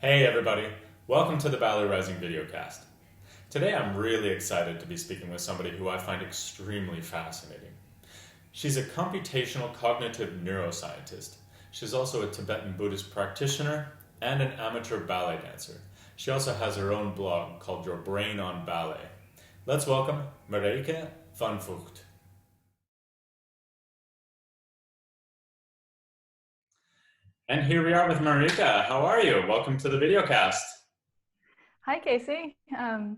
Hey everybody, welcome to the Ballet Rising videocast. Today I'm really excited to be speaking with somebody who I find extremely fascinating. She's a computational cognitive neuroscientist. She's also a Tibetan Buddhist practitioner and an amateur ballet dancer. She also has her own blog called Your Brain on Ballet. Let's welcome Marieke Van Vugt. And here we are with Marieke. How are you? Welcome to the videocast. Hi, Casey.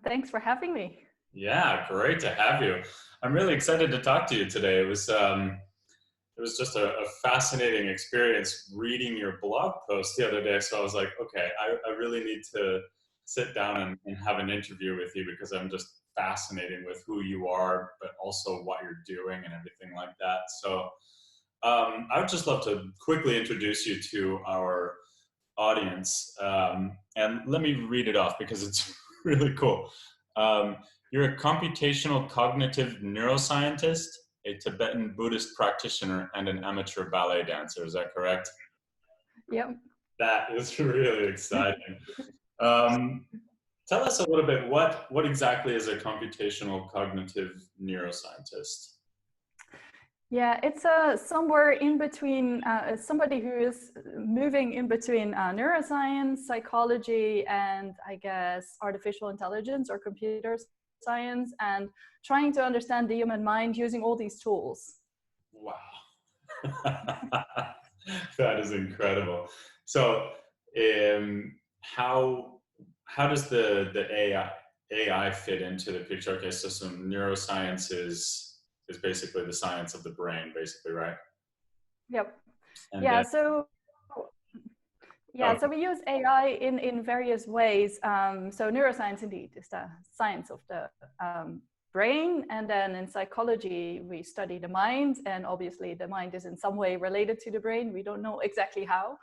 Thanks for having me. Yeah, great to have you. I'm really excited to talk to you today. It was just a fascinating experience reading your blog post the other day. So I was like, okay, I really need to sit down and have an interview with you because I'm just fascinated with who you are, but also what you're doing and everything like that. So I would just love to quickly introduce you to our audience. And let me read it off because it's really cool. Um, you're a computational cognitive neuroscientist, a Tibetan Buddhist practitioner, and an amateur ballet dancer. Is that correct? Yep. That is really exciting. Um, Tell us a little bit, what exactly is a computational cognitive neuroscientist? Yeah, it's somewhere in between, somebody who is moving in between neuroscience, psychology, and I guess artificial intelligence or computer science, and trying to understand the human mind using all these tools. Wow. That is incredible. So, how does the AI fit into the picture? Okay, so some neuroscience is basically the science of the brain, basically, right? Yep. And Yeah. then, Yeah, oh, so we use AI in various ways. So neuroscience indeed is the science of the brain, and then in psychology we study the mind, and obviously the mind is in some way related to the brain. We don't know exactly how,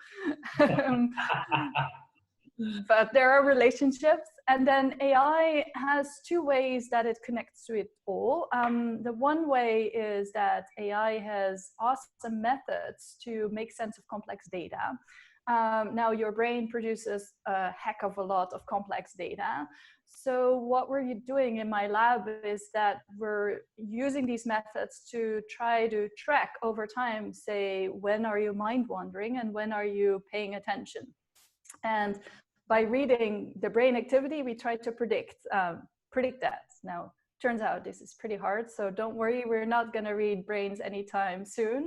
but there are relationships. And then AI has two ways that it connects to it all. The one way is that AI has awesome methods to make sense of complex data. Now your brain produces a heck of a lot of complex data. So what we're doing in my lab is that we're using these methods to try to track over time, say, when are you mind wandering and when are you paying attention? And by reading the brain activity, we try to predict that. Now, turns out this is pretty hard, so don't worry, we're not going to read brains anytime soon.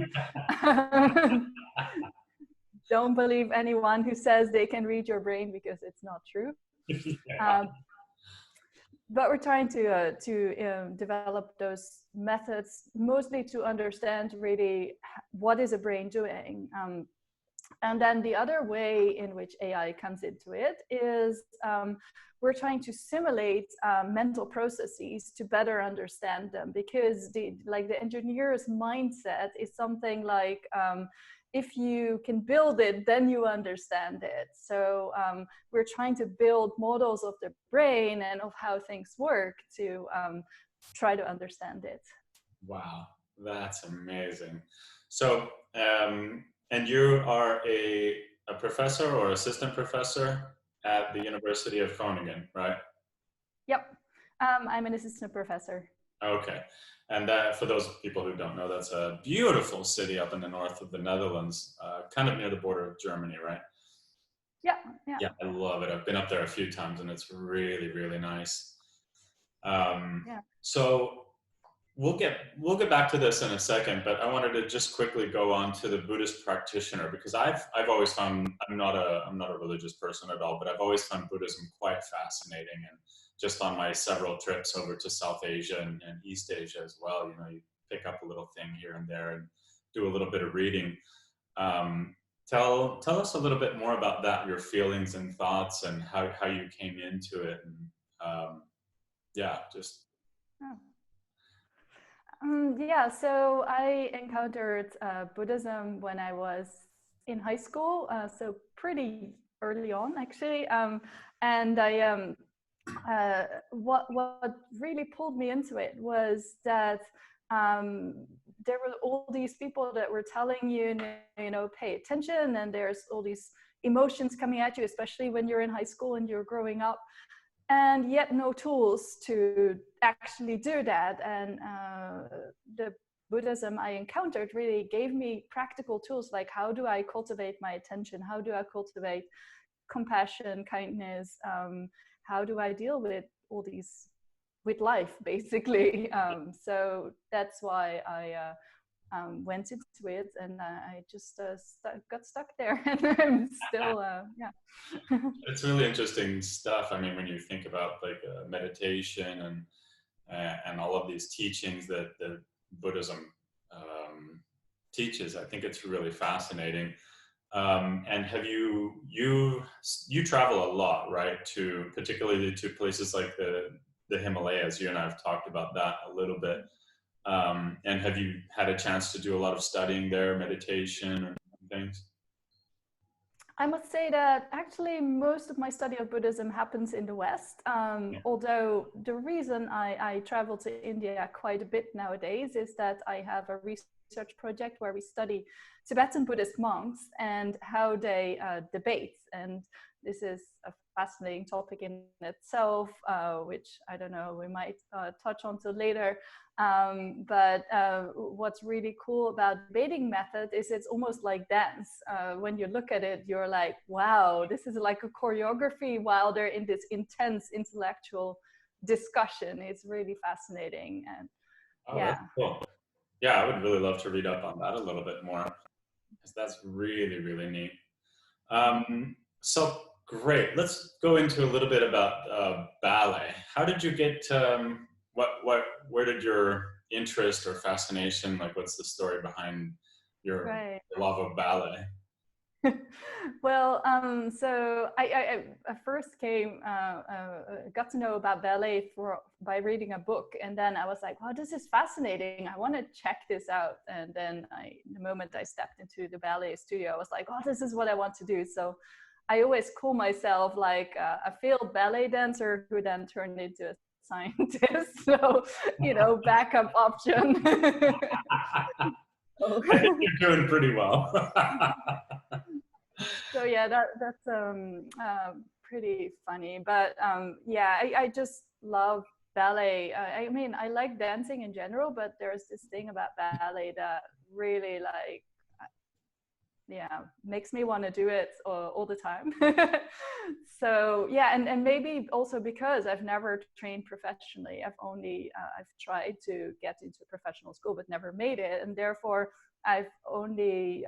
Don't believe anyone who says they can read your brain because it's not true. yeah. But we're trying to develop those methods mostly to understand really what is a brain doing. And then the other way in which AI comes into it is we're trying to simulate mental processes to better understand them, because the engineer's mindset is something like, if you can build it, then you understand it. So we're trying to build models of the brain and of how things work to try to understand it. Wow, that's amazing. So, and you are a professor or assistant professor at the University of Groningen, right? Yep, I'm an assistant professor. Okay. And that, for those people who don't know, that's a beautiful city up in the north of the Netherlands, kind of near the border of Germany, right? Yeah, yeah. Yeah, I love it. I've been up there a few times and it's really, really nice. Yeah. So we'll get back to this in a second, but I wanted to just quickly go on to the Buddhist practitioner because I've always found I'm not a religious person at all, but I've always found Buddhism quite fascinating. And just on my several trips over to South Asia and East Asia as well, you pick up a little thing here and there and do a little bit of reading. Um, tell us a little bit more about that, your feelings and thoughts, and how you came into it, and yeah, just Oh. Yeah, so I encountered Buddhism when I was in high school, so pretty early on, actually. And what really pulled me into it was that there were all these people that were telling you, pay attention, and there's all these emotions coming at you, especially when you're in high school and you're growing up, and yet no tools to actually do that. And the Buddhism I encountered really gave me practical tools, like how do I cultivate my attention? How do I cultivate compassion, kindness? How do I deal with all these, with life, basically? So that's why I went into it, and I just got stuck there, and I'm still, yeah. It's really interesting stuff. I mean, when you think about like meditation and all of these teachings that Buddhism teaches, I think it's really fascinating. And have you travel a lot, right? Particularly to places like the Himalayas. You and I have talked about that a little bit. And have you had a chance to do a lot of studying there, meditation and things? I must say that actually most of my study of Buddhism happens in the West. Although the reason I travel to India quite a bit nowadays is that I have a research project where we study Tibetan Buddhist monks and how they debate. And this is a fascinating topic in itself, which I don't know, we might touch on to later. But what's really cool about debating method is it's almost like dance. When you look at it, you're like, wow, this is like a choreography while they're in this intense intellectual discussion. It's really fascinating. And Oh, yeah. that's cool. Yeah, I would really love to read up on that a little bit more, because that's really, really neat. So great. Let's go into a little bit about ballet. How did you get? Where did your interest or fascination? Like, what's the story behind your love of ballet? Well, so I first got to know about ballet by reading a book, and then I was like, wow, this is fascinating. I want to check this out. And then the moment I stepped into the ballet studio, I was like, oh, this is what I want to do. So I always call myself like a failed ballet dancer who then turned into a scientist. So, you know, backup option. I think you're doing pretty well. So yeah, that's pretty funny. But yeah, I just love ballet. I mean, I like dancing in general, but there's this thing about ballet that really like, yeah, makes me want to do it all the time. So yeah, and maybe also because I've never trained professionally. I've tried to get into professional school, but never made it. And therefore I've only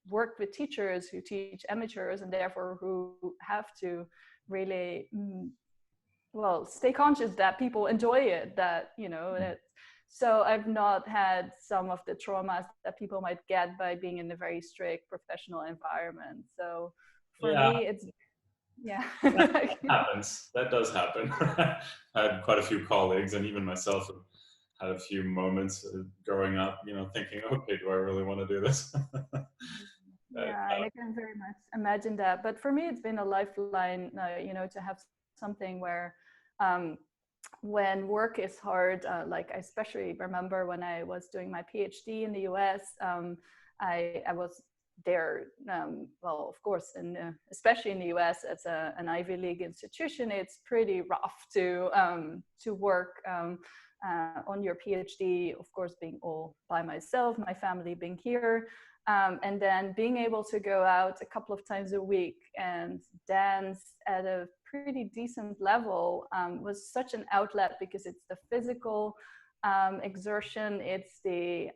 worked with teachers who teach amateurs, and therefore who have to really, well, stay conscious that people enjoy it, that, you know, that. So I've not had some of the traumas that people might get by being in a very strict professional environment. So for me, it's, yeah. That happens. That does happen. I had quite a few colleagues, and even myself have had a few moments growing up, you know, thinking, okay, do I really want to do this? Yeah, and I can very much imagine that. But for me, it's been a lifeline, you know, to have something where when work is hard, like I especially remember when I was doing my PhD in the US, I was there, well, of course, especially in the US, as an Ivy League institution, it's pretty rough to work on your PhD, of course, being all by myself, my family being here. And then being able to go out a couple of times a week and dance at a pretty decent level was such an outlet, because it's the physical exertion, it's the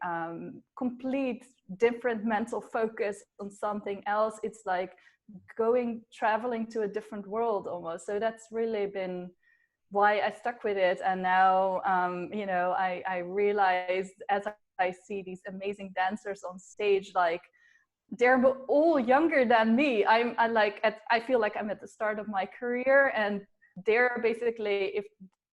complete different mental focus on something else. It's like traveling to a different world almost. So that's really been why I stuck with it. And now, you know, I realized as I see these amazing dancers on stage, like they're all younger than me. I feel like I'm at the start of my career, and they're basically,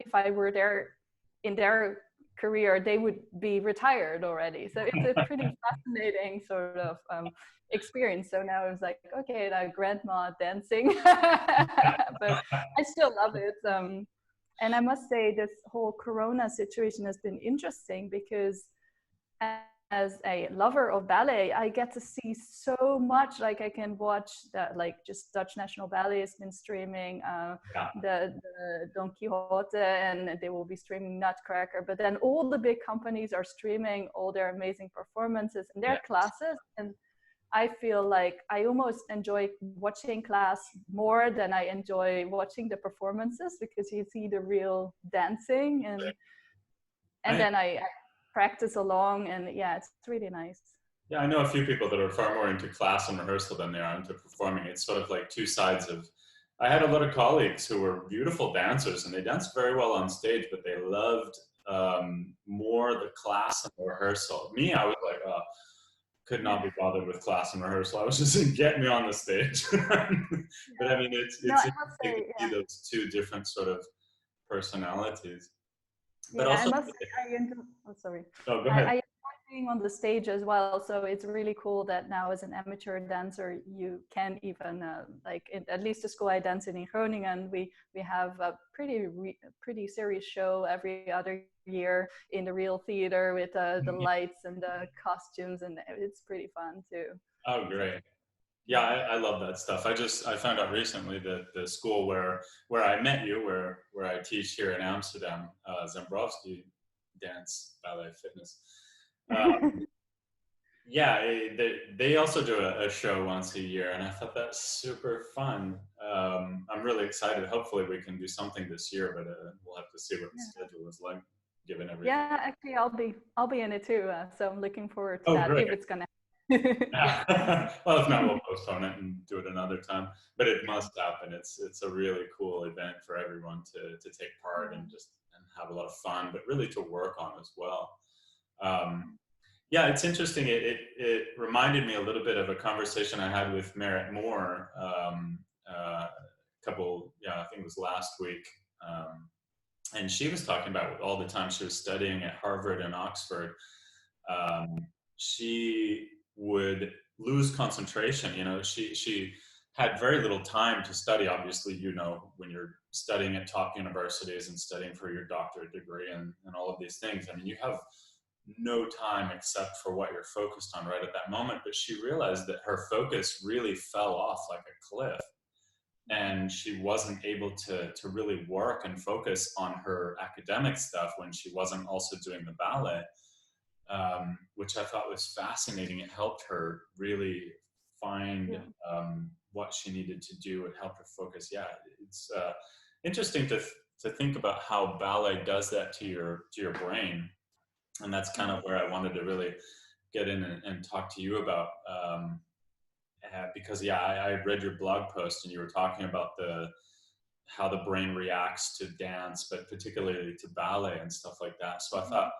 if I were there in their career, they would be retired already. So it's a pretty fascinating sort of experience. So now it's like, okay, now grandma dancing, but I still love it. And I must say, this whole Corona situation has been interesting, because as a lover of ballet, I get to see so much. Like I can watch that, like just Dutch National Ballet has been streaming Yeah. the Don Quixote, and they will be streaming Nutcracker. But then all the big companies are streaming all their amazing performances and their classes. And I feel like I almost enjoy watching class more than I enjoy watching the performances, because you see the real dancing, and then I practice along, and yeah, it's really nice. Yeah, I know a few people that are far more into class and rehearsal than they are into performing. It's sort of like two sides of. I had a lot of colleagues who were beautiful dancers, and they danced very well on stage, but they loved more the class and the rehearsal. Me, I was like, oh, could not be bothered with class and rehearsal. I was just saying, get me on the stage. But I mean, it's interesting to see those two different sort of personalities. But yeah, also, I must say, I enjoy, oh, sorry. Oh, go ahead. I enjoy being on the stage as well. So it's really cool that now, as an amateur dancer, you can even, like, at least the school I dance in Groningen, we have a pretty serious show every other year in the real theater with the lights and the costumes, and it's pretty fun too. Oh, great. Yeah, I love that stuff. I found out recently that the school where I met you, where I teach here in Amsterdam, Zembrovsky Dance Ballet Fitness. Yeah, they also do a show once a year, and I thought that's super fun. I'm really excited. Hopefully, we can do something this year, but we'll have to see what the schedule is like, given everything. Yeah, actually, I'll be in it too. So I'm looking forward to that, great. if it's gonna. Well, if not, we'll postpone it and do it another time. But it must happen. It's a really cool event for everyone to take part and have a lot of fun, but really to work on as well. Yeah, it's interesting. It reminded me a little bit of a conversation I had with Merritt Moore I think it was last week. And she was talking about all the time she was studying at Harvard and Oxford. She would lose concentration. You know, she had very little time to study. Obviously, you know, when you're studying at top universities and studying for your doctorate degree and all of these things, I mean, you have no time except for what you're focused on right at that moment. But she realized that her focus really fell off like a cliff, and she wasn't able to really work and focus on her academic stuff when she wasn't also doing the ballet. Which I thought was fascinating. It helped her really find what she needed to do. It helped her focus. Yeah, it's interesting to think about how ballet does that to your brain, and that's kind of where I wanted to really get in and talk to you about. Because I read your blog post, and you were talking about how the brain reacts to dance, but particularly to ballet and stuff like that. So I thought,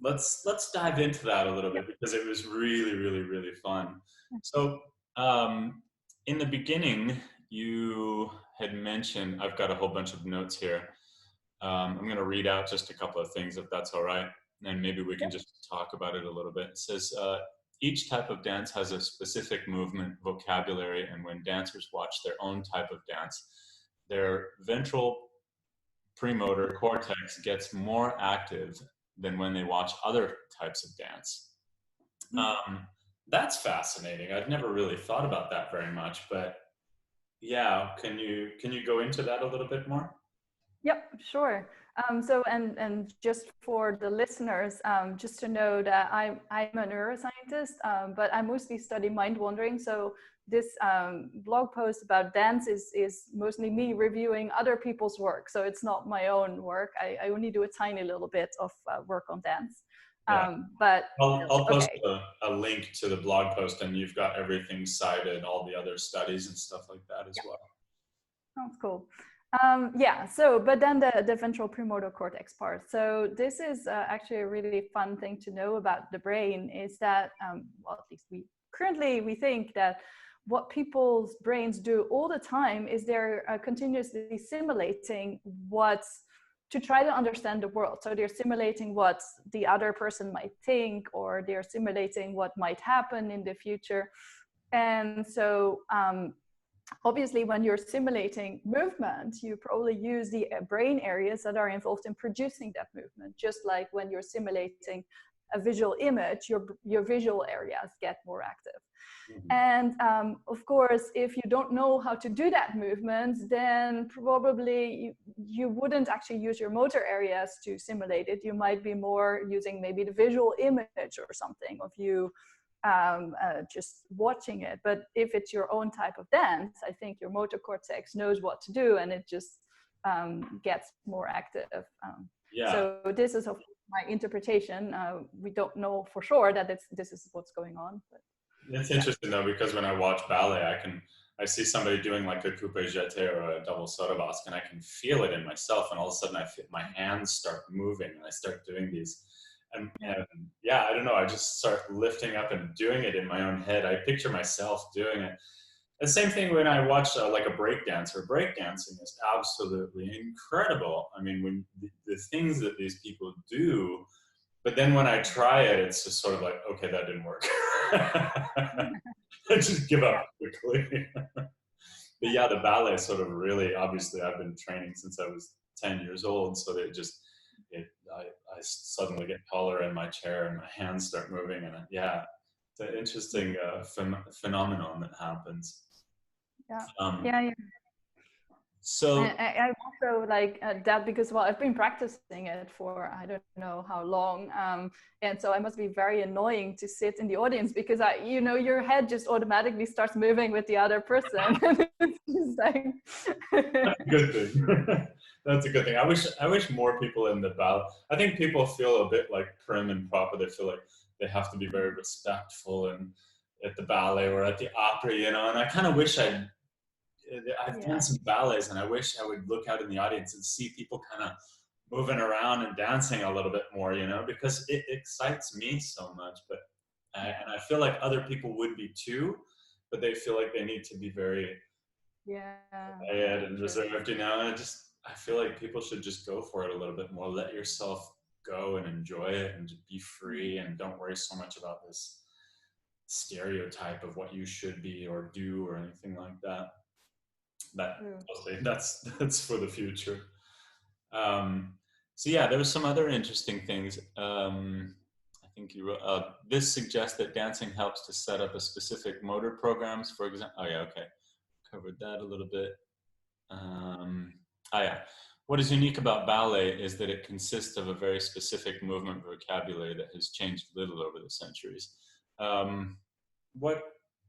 let's dive into that a little bit, because it was really, really, really fun. So in the beginning, you had mentioned, I've got a whole bunch of notes here. I'm going to read out just a couple of things, if that's all right, and maybe we can just talk about it a little bit. It says, each type of dance has a specific movement vocabulary, and when dancers watch their own type of dance, their ventral premotor cortex gets more active than when they watch other types of dance. That's fascinating. I've never really thought about that very much, but yeah, can you go into that a little bit more? Yep, sure. So, and just for the listeners, just to know that I'm a neuroscientist, but I mostly study mind wandering. So this blog post about dance is mostly me reviewing other people's work. So it's not my own work. I only do a tiny little bit of work on dance. But I'll post a link to the blog post, and you've got everything cited, all the other studies and stuff like that as well. Sounds cool. So, but then the ventral premotor cortex part. So this is actually a really fun thing to know about the brain, is that, well, at least we think that what people's brains do all the time is they're continuously simulating to try to understand the world. So they're simulating what the other person might think, or they're simulating what might happen in the future. And so, obviously, when you're simulating movement, you probably use the brain areas that are involved in producing that movement, just like when you're simulating a visual image, your visual areas get more active. Mhm. And of course, if you don't know how to do that movement, then probably you wouldn't actually use your motor areas to simulate it. You might be more using maybe the visual image or something of you just watching it. But if it's your own type of dance, I think your motor cortex knows what to do, and it just gets more active. Yeah. So this is my interpretation. We don't know for sure that this is what's going on. But It's interesting though, because when I watch ballet, I see somebody doing like a coupe jeté or a double sotabasque, and I can feel it in myself, and all of a sudden I feel my hands start moving, and I start doing these, and yeah, I don't know, I just start lifting up and doing it in my own head. I picture myself doing it. The same thing when I watch like a break dancer. Break dancing is absolutely incredible. I mean, when the things that these people do. But then when I try it, it's just sort of like, okay, that didn't work. I just give up quickly. But yeah, the ballet sort of really, obviously, I've been training since I was 10 years old. So I suddenly get taller in my chair and my hands start moving. And yeah, it's an interesting phenomenon that happens. Yeah. So I also like that because, well, I've been practicing it for I don't know how long, and so I must be very annoying to sit in the audience because your head just automatically starts moving with the other person. It's just like that's a good thing. That's a good thing. I wish more people in the ballet. I think people feel a bit like prim and proper. They feel like they have to be very respectful and at the ballet or at the opera, and I kind of wish I've done some ballets, and I wish I would look out in the audience and see people kind of moving around and dancing a little bit more, because it excites me so much. And I feel like other people would be too, but they feel like they need to be very quiet and reserved, And I feel like people should just go for it a little bit more. Let yourself go and enjoy it and just be free, and don't worry so much about this stereotype of what you should be or do or anything like that. That's for the future. So yeah, there were some other interesting things. I think you wrote, this suggests that dancing helps to set up a specific motor programs, for example. Oh yeah, okay. Covered that a little bit. Yeah. What is unique about ballet is that it consists of a very specific movement vocabulary that has changed little over the centuries.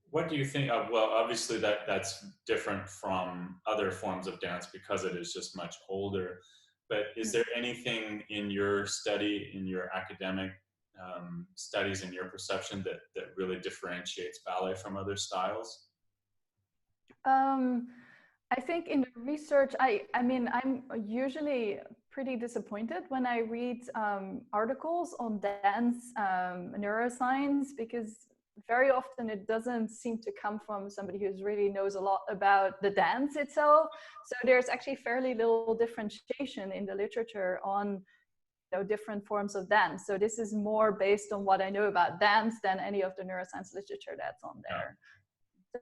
What do you think? Well, obviously that's different from other forms of dance because it is just much older. But is there anything in your study, in your academic studies, in your perception that really differentiates ballet from other styles? I think in the research, I mean, I'm usually pretty disappointed when I read articles on dance neuroscience, because very often it doesn't seem to come from somebody who really knows a lot about the dance itself. So there's actually fairly little differentiation in the literature on different forms of dance. So this is more based on what I know about dance than any of the neuroscience literature that's on there.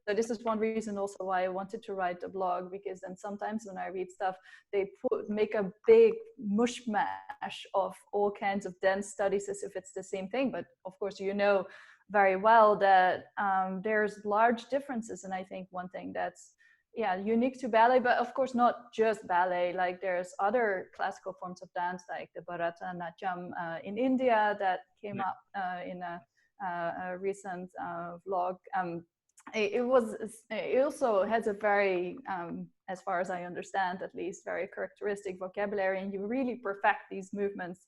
So this is one reason also why I wanted to write a blog, because then sometimes when I read stuff, they make a big mushmash of all kinds of dance studies as if it's the same thing. But of course, very well that there's large differences. And I think one thing that's unique to ballet, but of course not just ballet, like there's other classical forms of dance like the Bharatanatyam in India that came up in a recent vlog. It also has a very, as far as I understand at least, very characteristic vocabulary, and you really perfect these movements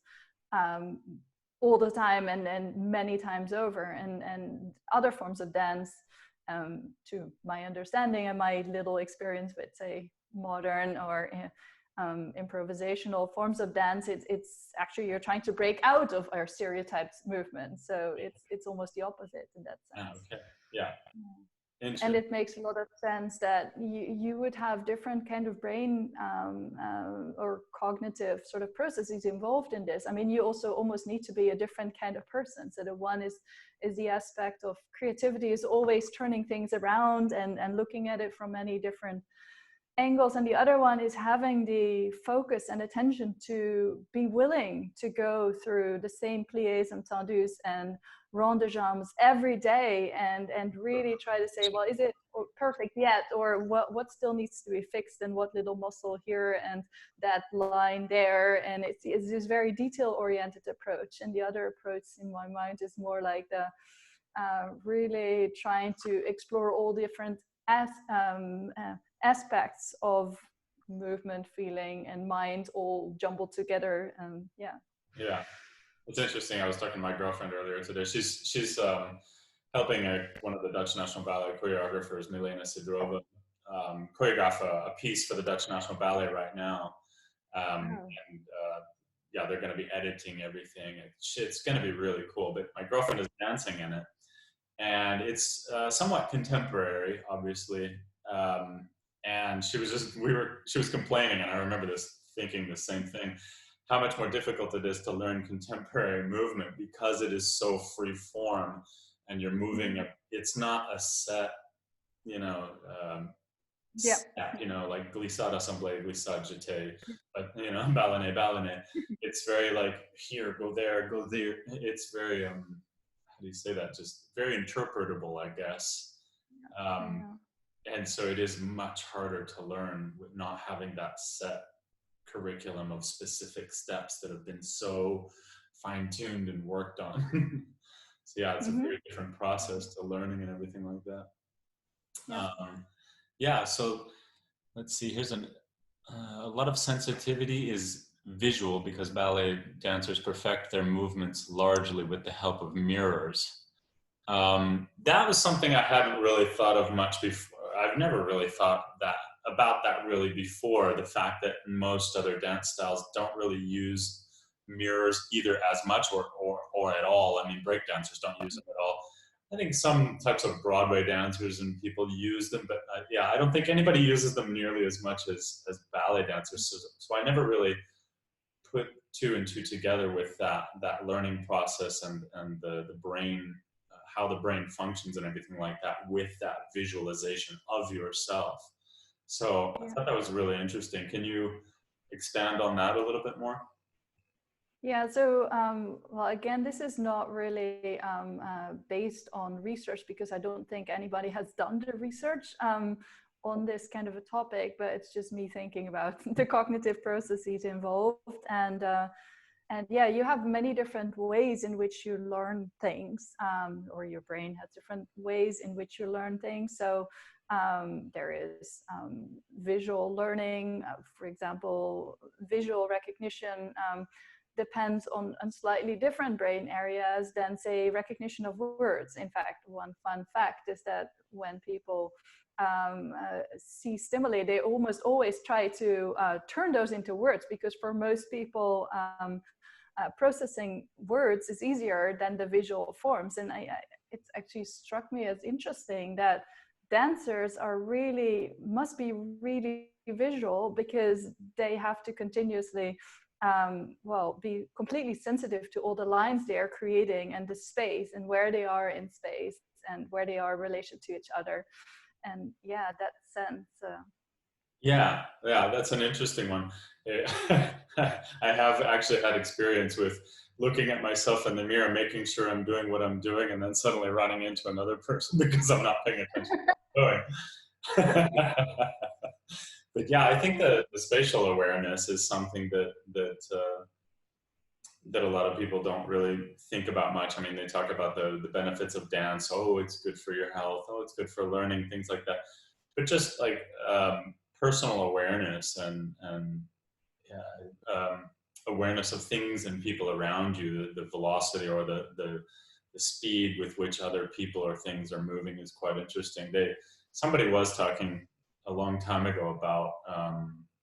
all the time and many times over. And other forms of dance, to my understanding and my little experience with, say, modern or improvisational forms of dance, it's actually you're trying to break out of our stereotyped movements. So it's almost the opposite in that sense. Okay. Yeah. And it makes a lot of sense that you would have different kind of brain or cognitive sort of processes involved in this. I mean, you also almost need to be a different kind of person. So the one is the aspect of creativity, is always turning things around and looking at it from many different angles, and the other one is having the focus and attention to be willing to go through the same pliés and tendus and rond de jambes every day, and really try to say, well, is it perfect yet, or what still needs to be fixed, and what little muscle here and that line there. And it's this very detail oriented approach. And the other approach in my mind is more like the really trying to explore all different aspects of movement, feeling, and mind all jumbled together. Yeah, it's interesting. I was talking to my girlfriend earlier today. She's helping one of the Dutch National Ballet choreographers, Milena Sidrova, choreograph a piece for the Dutch National Ballet right now. And yeah, they're going to be editing everything. It's going to be really cool. But my girlfriend is dancing in it, and it's somewhat contemporary, obviously. And she was complaining, and I remember thinking the same thing, how much more difficult it is to learn contemporary movement because it is so free form, and you're moving. It's not a set, step, like glissade, assemblée, glissade, jeté, but ballet. It's very like here, go there, go there. It's very how do you say that? Just very interpretable, I guess. And so it is much harder to learn with not having that set curriculum of specific steps that have been so fine-tuned and worked on. So yeah, it's a very different process to learning and everything like that. So let's see, here's a lot of sensitivity is visual because ballet dancers perfect their movements largely with the help of mirrors. That was something I hadn't really thought of much before. I've never really thought about that really before, the fact that most other dance styles don't really use mirrors either as much or at all. I mean, break dancers don't use them at all. I think some types of Broadway dancers and people use them, but I don't think anybody uses them nearly as much as ballet dancers. So I never really put two and two together with that learning process and the brain, how the brain functions and everything like that, with that visualization of yourself. So I thought that was really interesting. Can you expand on that a little bit more? Yeah, so well, again, this is not really based on research, because I don't think anybody has done the research on this kind of a topic, but it's just me thinking about the cognitive processes involved. And yeah, you have many different ways in which you learn things, or your brain has different ways in which you learn things. So there is visual learning, for example, visual recognition depends on slightly different brain areas than, say, recognition of words. In fact, one fun fact is that when people see stimuli, they almost always try to turn those into words, because for most people, processing words is easier than the visual forms. And it's actually struck me as interesting that dancers must be really visual, because they have to continuously be completely sensitive to all the lines they are creating, and the space, and where they are in space, and where they are in relation to each other. And yeah, that sense. Yeah, that's an interesting one. I have actually had experience with looking at myself in the mirror, making sure I'm doing what I'm doing, and then suddenly running into another person because I'm not paying attention to what I'm doing. But yeah, I think the spatial awareness is something that a lot of people don't really think about much. I mean, they talk about the benefits of dance. Oh, it's good for your health. Oh, it's good for learning, things like that. But just like personal awareness and awareness of things and people around you, the velocity or the speed with which other people or things are moving is quite interesting. Somebody was talking a long time ago about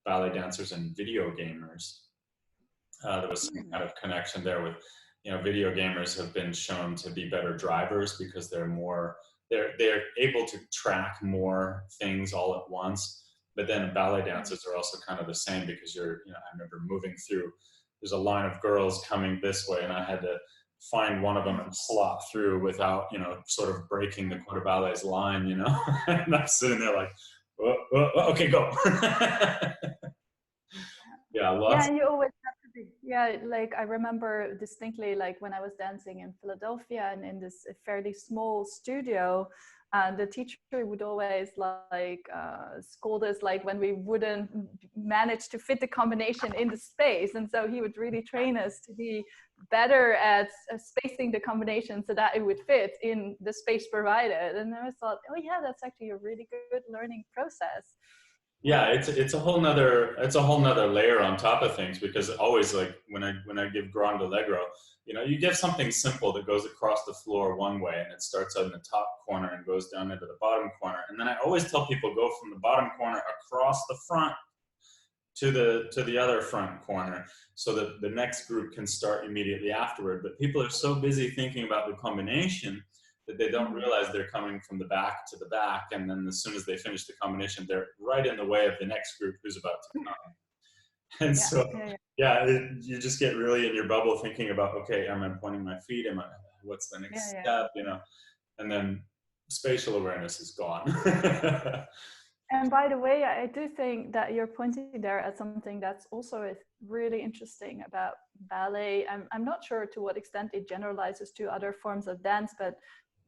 ballet dancers and video gamers. There was some kind of connection there with, video gamers have been shown to be better drivers because they're able to track more things all at once. But then ballet dancers are also kind of the same, because I remember moving through, there's a line of girls coming this way, and I had to find one of them and slot through without, sort of breaking the corps de ballet's line, and I'm sitting there like, Okay, go. Yeah, Yeah, lots. and you always have to be. Yeah, like I remember distinctly, like when I was dancing in Philadelphia and in this fairly small studio, and the teacher would always like scold us like when we wouldn't manage to fit the combination in the space, and so he would really train us to be better at spacing the combination so that it would fit in the space provided. And I thought, oh yeah, that's actually a really good learning process. Yeah, it's a whole nother layer on top of things, because always, like when I give Grand Allegro, you give something simple that goes across the floor one way, and it starts out in the top corner and goes down into the bottom corner, and then I always tell people go from the bottom corner across the front to the other front corner, so that the next group can start immediately afterward. But people are so busy thinking about the combination that they don't realize they're coming from the back to the back, and then as soon as they finish the combination, they're right in the way of the next group who's about to come. And Yeah, so, yeah, yeah, you just get really in your bubble thinking about, okay, am I pointing my feet? What's the next yeah, step? And then spatial awareness is gone. And by the way, I do think that you're pointing there at something that's also really interesting about ballet. I'm not sure to what extent it generalizes to other forms of dance, but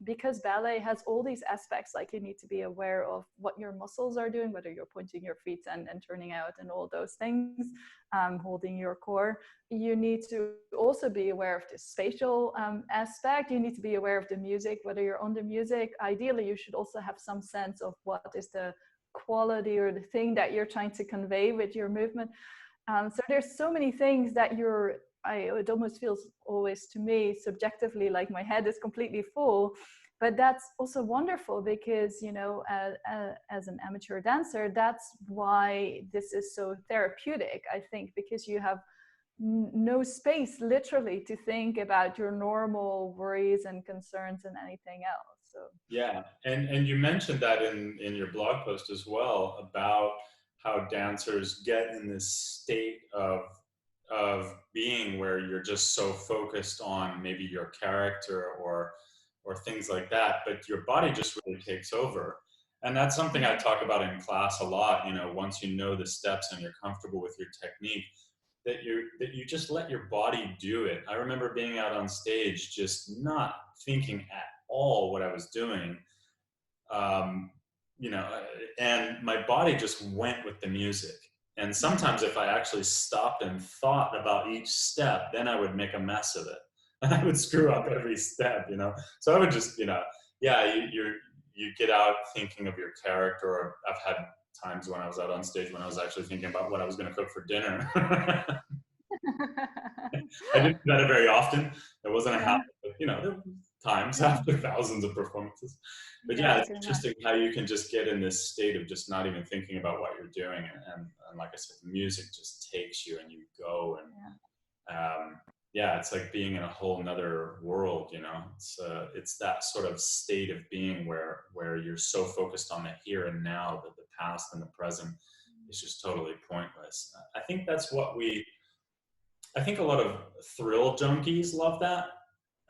because ballet has all these aspects, like you need to be aware of what your muscles are doing, whether you're pointing your feet and turning out and all those things, holding your core. You need to also be aware of the spatial aspect. You need to be aware of the music, whether you're on the music. Ideally, you should also have some sense of what is the quality or the thing that you're trying to convey with your movement. So there's so many things that it almost feels always to me subjectively like my head is completely full, but that's also wonderful because as an amateur dancer, that's why this is so therapeutic, I think, because you have no space literally to think about your normal worries and concerns and anything else. So Yeah, and you mentioned that in your blog post as well, about how dancers get in this state of being where you're just so focused on maybe your character or things like that, but your body just really takes over. And that's something I talk about in class a lot. Once you know the steps and you're comfortable with your technique, that you just let your body do it. I remember being out on stage just not thinking at all what I was doing, um, and my body just went with the music. And sometimes if I actually stopped and thought about each step, then I would make a mess of it. And I would screw up every step. So I would just, yeah, you get out thinking of your character. Or I've had times when I was out on stage when I was actually thinking about what I was going to cook for dinner. I didn't do that very often. There wasn't a yeah, habit, but there were times yeah, after thousands of performances. But yeah, yeah, I it's can imagine. interesting how you can just get in this state of just not even thinking about what you're doing, and like I said, the music just takes you and you go, and yeah, it's like being in a whole nother world. It's that sort of state of being where you're so focused on the here and now that the past and the present is just totally pointless. I think that's what I think a lot of thrill junkies love that.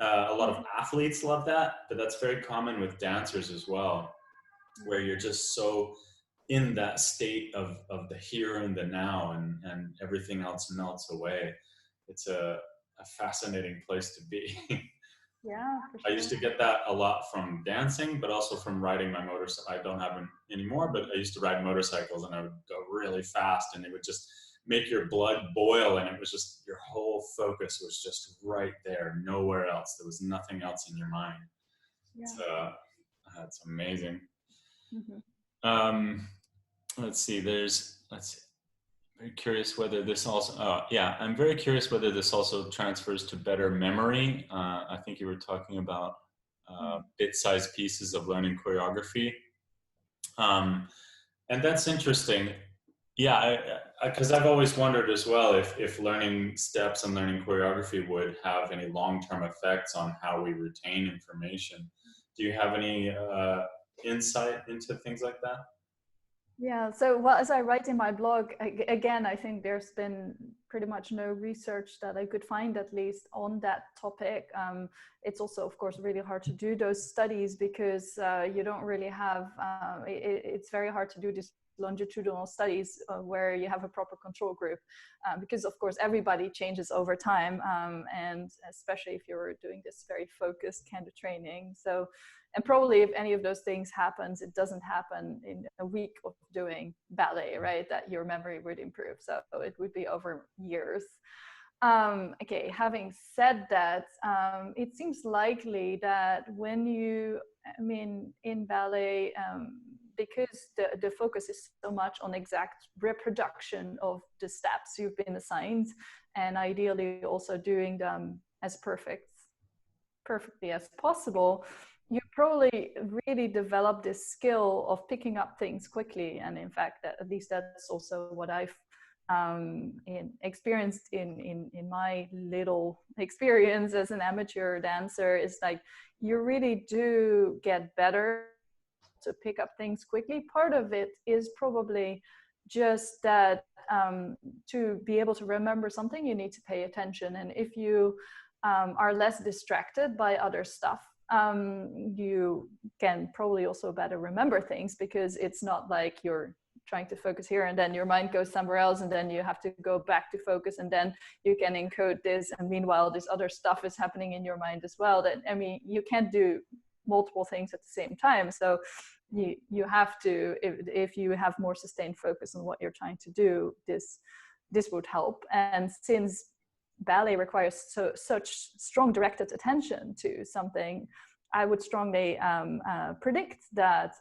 A lot of athletes love that, but that's very common with dancers as well, where you're just so in that state of the here and the now, and everything else melts away. It's a fascinating place to be. Yeah, for I used sure. to get that a lot from dancing, but also from riding my motorcycle. I don't have them anymore, but I used to ride motorcycles, and I would go really fast, and it would just make your blood boil, and it was just your whole focus was just right there, nowhere else. There was nothing else in your mind. Yeah. So that's amazing. Mm-hmm. Um, let's see. Very curious whether this also. Yeah, I'm very curious whether this also transfers to better memory. I think you were talking about bit-sized pieces of learning choreography, and that's interesting. Yeah, because I've always wondered as well if learning steps and learning choreography would have any long-term effects on how we retain information. Do you have any insight into things like that? Yeah, so well, as I write in my blog, again, I think there's been pretty much no research that I could find, at least, on that topic. It's also, of course, really hard to do those studies because you don't really have, it's very hard to do these longitudinal studies where you have a proper control group because, of course, everybody changes over time, and especially if you're doing this very focused kind of training. So, and probably if any of those things happens, it doesn't happen in a week of doing ballet, right? That your memory would improve. So it would be over years. Okay, having said that, it seems likely that when you, I mean, in ballet, because the focus is so much on exact reproduction of the steps you've been assigned, and ideally also doing them as perfectly as possible, you probably really develop this skill of picking up things quickly. And in fact, at least that's also what I've experienced in my little experience as an amateur dancer, is like you really do get better to pick up things quickly. Part of it is probably just that to be able to remember something, you need to pay attention. And if you are less distracted by other stuff, you can probably also better remember things, because it's not like you're trying to focus here and then your mind goes somewhere else and then you have to go back to focus and then you can encode this, and meanwhile this other stuff is happening in your mind as well. That, I mean, you can't do multiple things at the same time. So you have to, if you have more sustained focus on what you're trying to do, this would help. And since ballet requires such strong directed attention to something, I would strongly predict that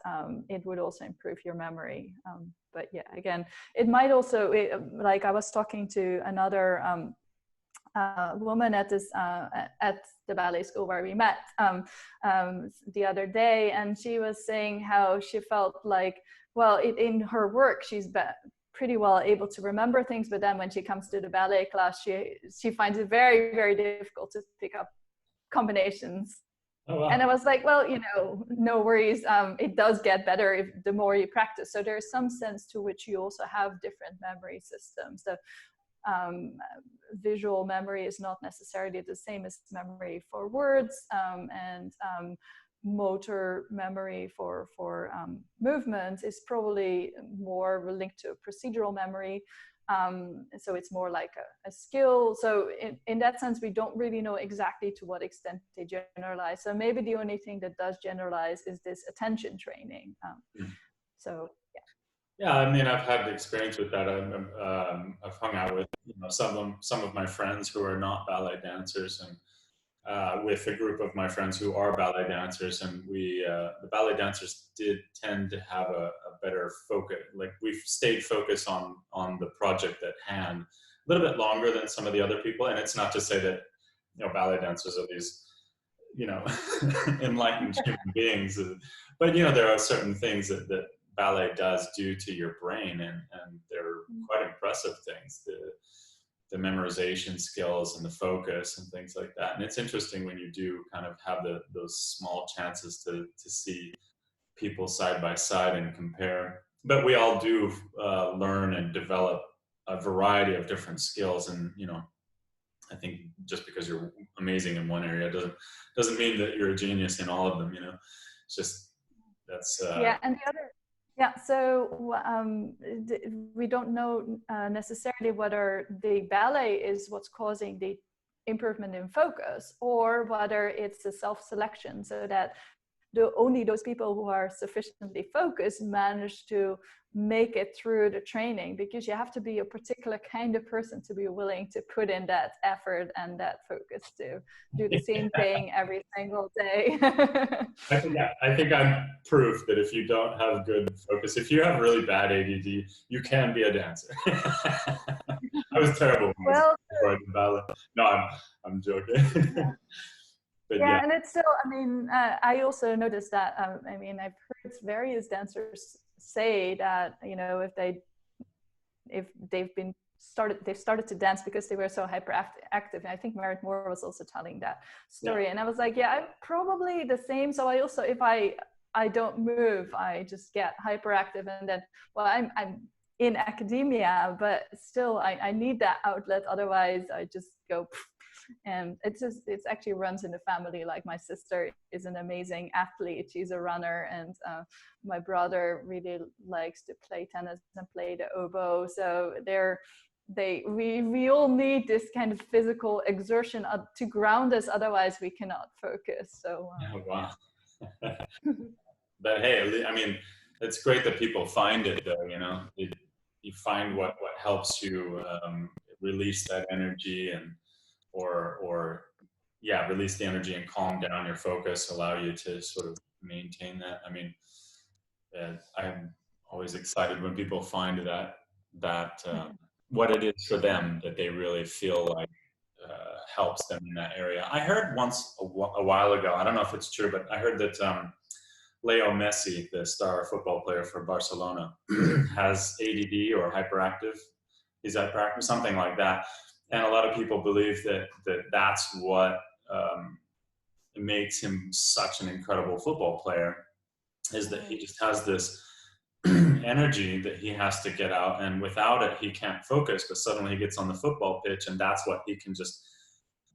it would also improve your memory. But yeah, again, it might also, like I was talking to another woman at this at the ballet school where we met the other day, and she was saying how she felt like, well, in her work she's pretty well able to remember things, but then when she comes to the ballet class, she finds it very, very difficult to pick up combinations. Oh, wow. And I was like, well, no worries. It does get better the more you practice. So there's some sense to which you also have different memory systems. So visual memory is not necessarily the same as memory for words, and motor memory for movement is probably more linked to procedural memory. So it's more like a skill. So in that sense, we don't really know exactly to what extent they generalize. So maybe the only thing that does generalize is this attention training. So yeah. Yeah, I mean, I've had experience with that. I've hung out with some of my friends who are not ballet dancers, and with a group of my friends who are ballet dancers, and the ballet dancers did tend to have a better focus. Like, we've stayed focused on the project at hand a little bit longer than some of the other people. And it's not to say that ballet dancers are these enlightened human beings, but there are certain things that ballet does do to your brain, and they're quite impressive things. The memorization skills and the focus and things like that. And it's interesting when you do kind of have those small chances to see people side by side and compare. But we all do learn and develop a variety of different skills. And I think just because you're amazing in one area doesn't mean that you're a genius in all of them. It's just that's yeah. And the other, yeah, so we don't know necessarily whether the ballet is what's causing the improvement in focus, or whether it's a self-selection, so that only those people who are sufficiently focused manage to make it through the training, because you have to be a particular kind of person to be willing to put in that effort and that focus to do the same thing every single day. I think I'm proof that if you don't have good focus, if you have really bad ADD, you can be a dancer. I was terrible Well, before I did ballet. No, I'm joking. But yeah, yeah, and it's still, I mean, I also noticed that, I mean, I've heard various dancers say that, if they've started to dance because they were so hyperactive. And I think Merritt Moore was also telling that story. yeah. And I was like, yeah, I'm probably the same. So I also, if I I don't move, I just get hyperactive. And then, well, I'm in academia, but still I need that outlet. Otherwise I just go, and it's actually runs in the family. Like my sister is an amazing athlete, she's a runner, and my brother really likes to play tennis and play the oboe. So we all need this kind of physical exertion to ground us, otherwise we cannot focus. So Oh, wow. But hey, I mean, it's great that people find it, though. You know, you find what helps you release that energy, and or yeah, release the energy and calm down your focus, allow you to sort of maintain that. I mean, I'm always excited when people find that what it is for them that they really feel like helps them in that area. I heard once a while ago, I don't know if it's true, but I heard that Leo Messi, the star football player for Barcelona, has ADD or hyperactive. He's hyperactive, something like that. And a lot of people believe that's what makes him such an incredible football player, is that he just has this energy that he has to get out, and without it he can't focus. But suddenly he gets on the football pitch, and that's what he can just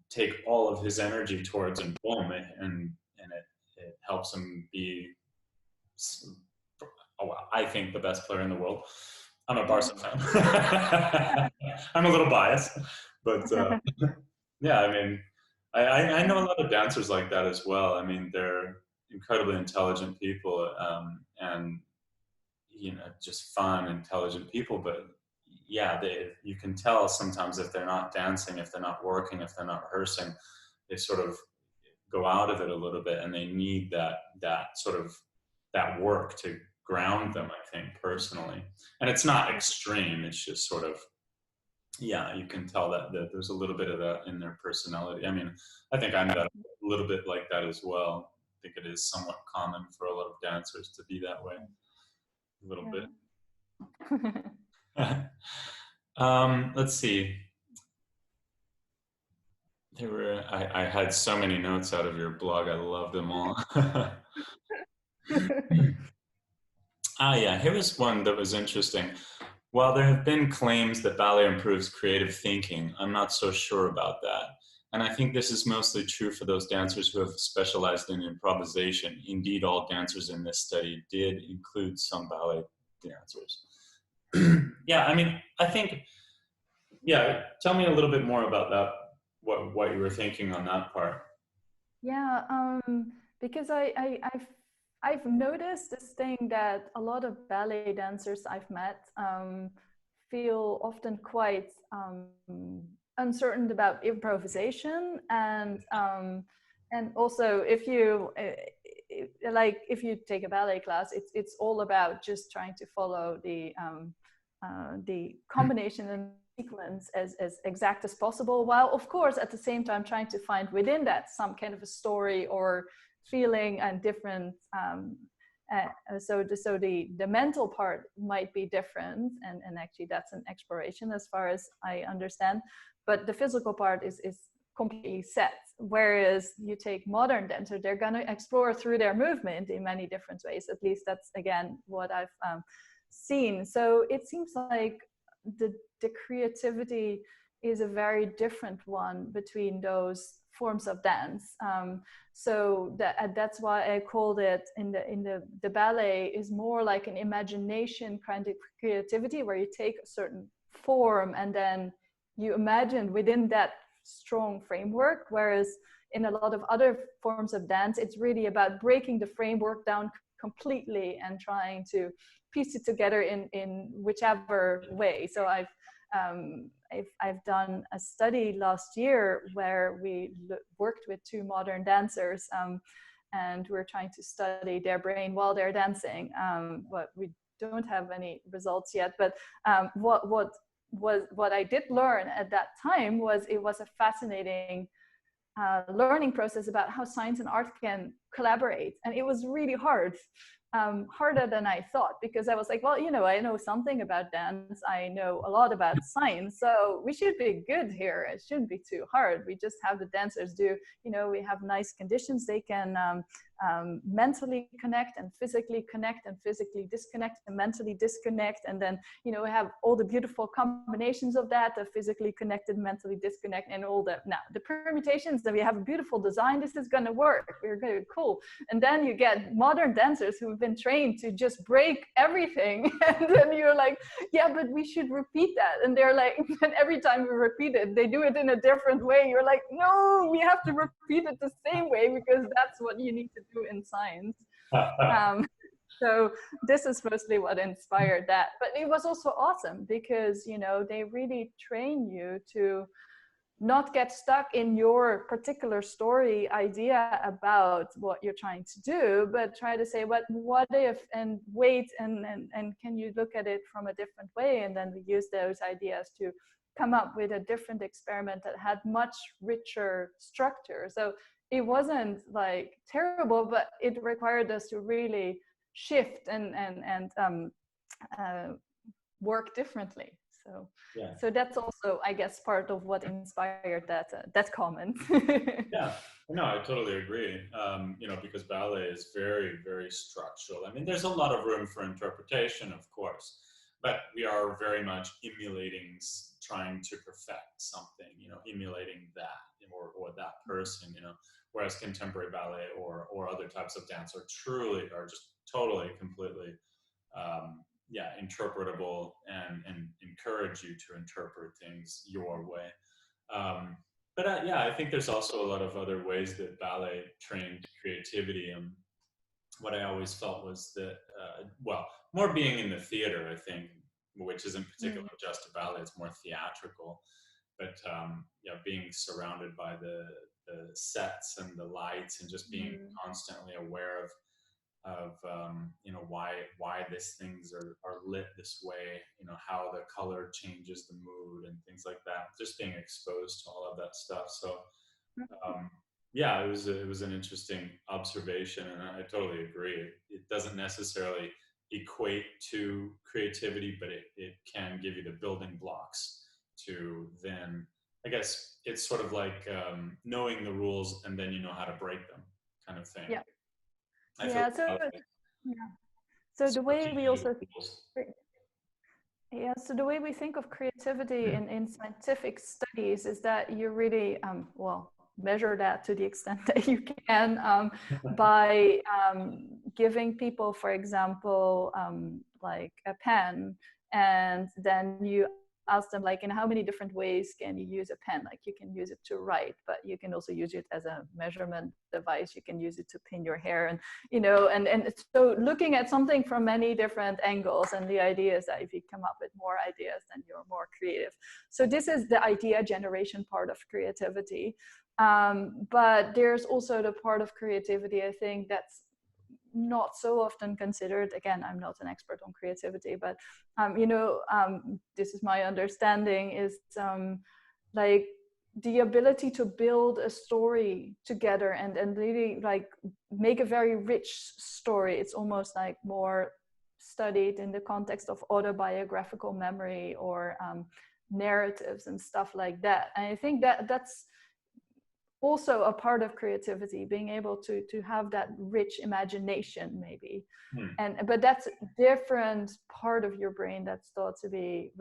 take all of his energy towards, and boom, and it helps him be, I think, the best player in the world. I'm a Barca fan. I'm a little biased, but yeah, I mean, I know a lot of dancers like that as well. I mean, they're incredibly intelligent people, and you know, just fun, intelligent people. But yeah, you can tell sometimes if they're not dancing, if they're not working, if they're not rehearsing, they sort of go out of it a little bit, and they need that sort of that work to ground them, I think, personally. And it's not extreme, it's just sort of, yeah, you can tell that there's a little bit of that in their personality. I mean, I think I'm a little bit like that as well. I think it is somewhat common for a lot of dancers to be that way, a little bit. Let's see. I had so many notes out of your blog. I love them all. Yeah, here was one that was interesting. While there have been claims that ballet improves creative thinking, I'm not so sure about that. And I think this is mostly true for those dancers who have specialized in improvisation. Indeed, all dancers in this study did include some ballet dancers. Yeah, I mean, I think, yeah, tell me a little bit more about that, what you were thinking on that part. Yeah, because I've noticed this thing that a lot of ballet dancers I've met feel often quite uncertain about improvisation, and also if you if you take a ballet class, it's all about just trying to follow the combination and sequence as exact as possible, while of course at the same time trying to find within that some kind of a story or feeling and different. So the mental part might be different, and actually that's an exploration as far as I understand, but the physical part is completely set. Whereas you take modern dancers, they're going to explore through their movement in many different ways. At least that's again what I've seen. So it seems like the creativity is a very different one between those forms of dance. So that's why I called it in the ballet is more like an imagination kind of creativity, where you take a certain form and then you imagine within that strong framework. Whereas in a lot of other forms of dance, it's really about breaking the framework down completely and trying to piece it together in whichever way. So I've done a study last year where we worked with two modern dancers, and we're trying to study their brain while they're dancing. But we don't have any results yet. But what I did learn at that time was it was a fascinating learning process about how science and art can collaborate, and it was really hard. Harder than I thought, because I was like, well, you know, I know something about dance, I know a lot about science, so we should be good here. It shouldn't be too hard. We just have the dancers do, you know, we have nice conditions, they can mentally connect and physically disconnect and mentally disconnect, and then we have all the beautiful combinations of that, the physically connected, mentally disconnect, and all that. Now the permutations, that we have a beautiful design, this is going to work, we're good, cool. And then you get modern dancers who've been trained to just break everything, and then you're like, yeah, but we should repeat that, and they're like, and every time we repeat it, they do it in a different way. You're like, no, we have to repeat it the same way, because that's what you need to do in science. So this is mostly what inspired that. But it was also awesome because, they really train you to not get stuck in your particular story idea about what you're trying to do, but try to say, what if, and wait, and can you look at it from a different way? And then we use those ideas to come up with a different experiment that had much richer structure. So it wasn't like terrible, but it required us to really shift and work differently. So that's also, I guess, part of what inspired that comment. Yeah, no, I totally agree. Because ballet is very, very structural. I mean, there's a lot of room for interpretation, of course, but we are very much emulating, trying to perfect something, emulating that or that person, whereas contemporary ballet or other types of dance are just totally, completely, interpretable and encourage you to interpret things your way. But I think there's also a lot of other ways that ballet trained creativity. And what I always felt was that, more being in the theater, I think, which isn't particularly just a ballet, it's more theatrical. But being surrounded by the sets and the lights, and just being constantly aware of why these things are lit this way, how the color changes the mood and things like that, just being exposed to all of that stuff. So it was an interesting observation, and I totally agree. It doesn't necessarily equate to creativity, but it can give you the building blocks to then, I guess it's sort of like knowing the rules and then you know how to break them, kind of thing. Yeah. So the way we also so the way we think of creativity in scientific studies is that you really measure that to the extent that you can by giving people, for example, like a pen, and then you ask them, like, in how many different ways can you use a pen? Like, you can use it to write, but you can also use it as a measurement device. You can use it to pin your hair, and and so looking at something from many different angles. And the idea is that if you come up with more ideas, then you're more creative. So this is the idea generation part of creativity. But there's also the part of creativity, I think, that's not so often considered. Again, I'm not an expert on creativity, but this is my understanding, is like the ability to build a story together and really like make a very rich story. It's almost like more studied in the context of autobiographical memory or narratives and stuff like that. And I think that's also a part of creativity, being able to have that rich imagination, maybe. But that's a different part of your brain that's thought to be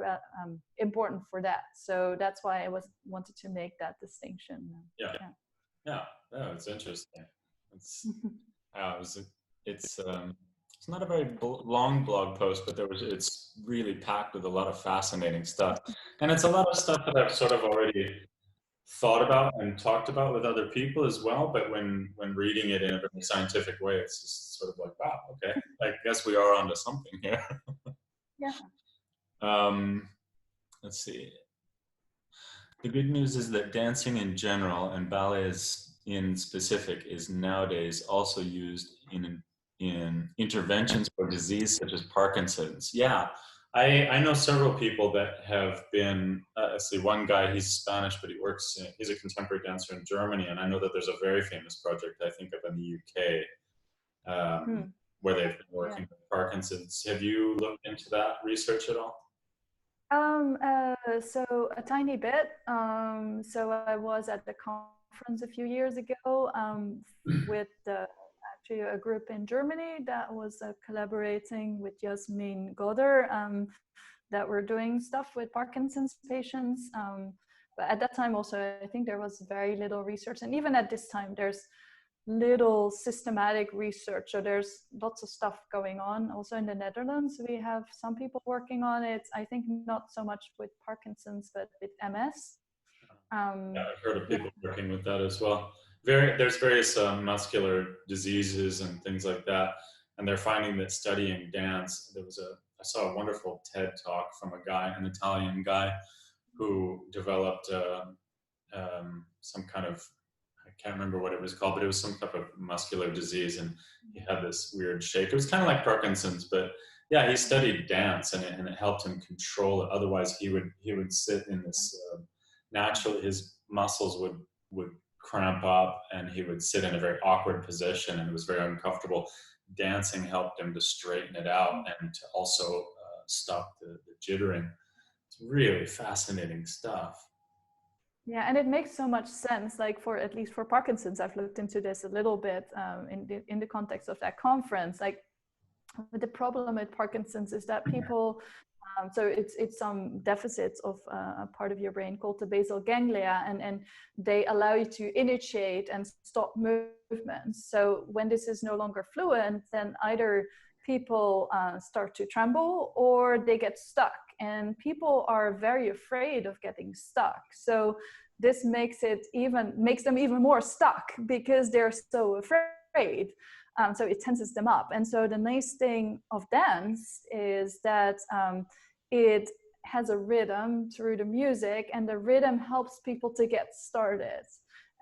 important for that. So that's why I wanted to make that distinction. No, it's interesting. It's not a very long blog post, but it's really packed with a lot of fascinating stuff, and it's a lot of stuff that I've sort of already thought about and talked about with other people as well. But when reading it in a very scientific way, it's just sort of like, wow, okay, I guess we are onto something here. Let's see. The good news is that dancing in general and ballet in specific is nowadays also used in interventions for disease such as Parkinson's. Yeah. I know several people that have been, one guy, he's Spanish, but he's a contemporary dancer in Germany. And I know that there's a very famous project, I think, up in the UK, where they've been working with Parkinson's. Have you looked into that research at all? So a tiny bit. So I was at the conference a few years ago with actually a group in Germany that was collaborating with Jasmin Goder, that were doing stuff with Parkinson's patients. But at that time also, I think there was very little research. And even at this time, there's little systematic research. So there's lots of stuff going on. Also in the Netherlands, we have some people working on it. I think not so much with Parkinson's, but with MS. Yeah, I've heard of people working with that as well. There's various muscular diseases and things like that, and they're finding that studying dance. I saw a wonderful TED talk from an Italian guy, who developed some kind of, I can't remember what it was called, but it was some type of muscular disease, and he had this weird shake. It was kind of like Parkinson's, but yeah, he studied dance, and it helped him control it. Otherwise, he would sit in this naturally, his muscles would cramp up, and he would sit in a very awkward position, and it was very uncomfortable. Dancing helped him to straighten it out and to also stop the jittering. It's really fascinating stuff. Yeah, and it makes so much sense. Like at least for Parkinson's, I've looked into this a little bit in the context of that conference. Like, the problem with Parkinson's is that people, so it's some deficits of a part of your brain called the basal ganglia, and they allow you to initiate and stop movements. So when this is no longer fluent, then either people start to tremble or they get stuck. And people are very afraid of getting stuck. So this makes them even more stuck because they're so afraid. So it tenses them up. And so the nice thing of dance is that it has a rhythm through the music, and the rhythm helps people to get started.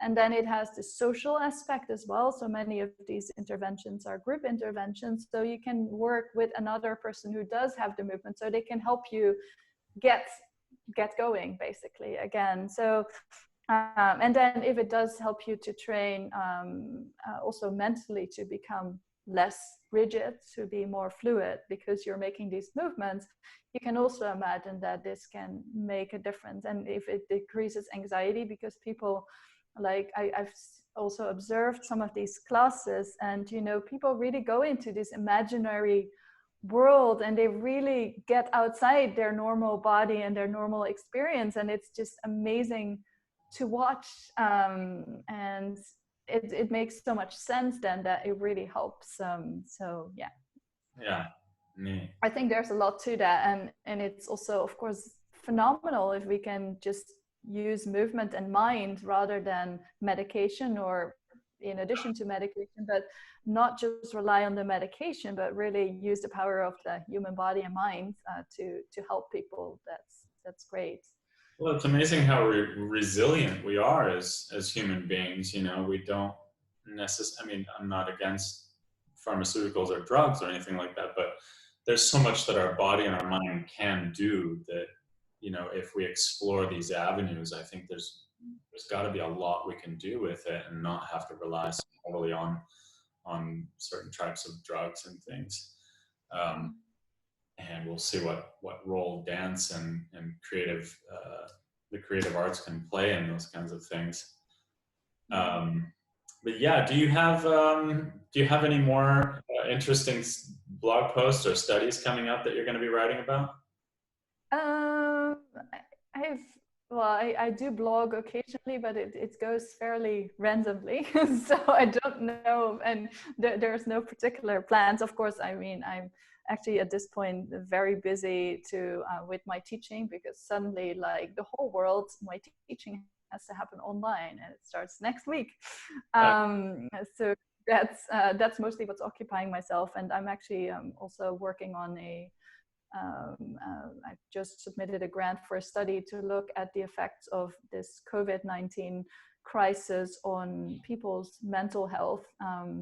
And then it has the social aspect as well. So many of these interventions are group interventions. So you can work with another person who does have the movement, so they can help you get going basically again. So and then if it does help you to train also mentally to become less rigid, to be more fluid because you're making these movements, you can also imagine that this can make a difference. And if it decreases anxiety, because people, like I've also observed some of these classes, and people really go into this imaginary world, and they really get outside their normal body and their normal experience, and it's just amazing to watch. And it makes so much sense then that it really helps. So Yeah, neat. I think there's a lot to that, and it's also, of course, phenomenal if we can just use movement and mind rather than medication, or in addition to medication, but not just rely on the medication, but really use the power of the human body and mind to help people. That's great. Well, it's amazing how resilient we are as human beings. We don't necessarily, I mean, I'm not against pharmaceuticals or drugs or anything like that, but there's so much that our body and our mind can do that, if we explore these avenues, I think there's got to be a lot we can do with it and not have to rely so heavily on certain types of drugs and things. And we'll see what role dance and the creative arts can play in those kinds of things. But yeah, do you have any more interesting blog posts or studies coming up that you're going to be writing about? I do blog occasionally, but it goes fairly randomly. So I don't know, and there's no particular plans. Of course, I mean, I'm actually at this point very busy with my teaching, because suddenly, like, the whole world, my teaching has to happen online, and it starts next week. So that's mostly what's occupying myself, and I'm actually also working on I just submitted a grant for a study to look at the effects of this COVID-19 crisis on people's mental health,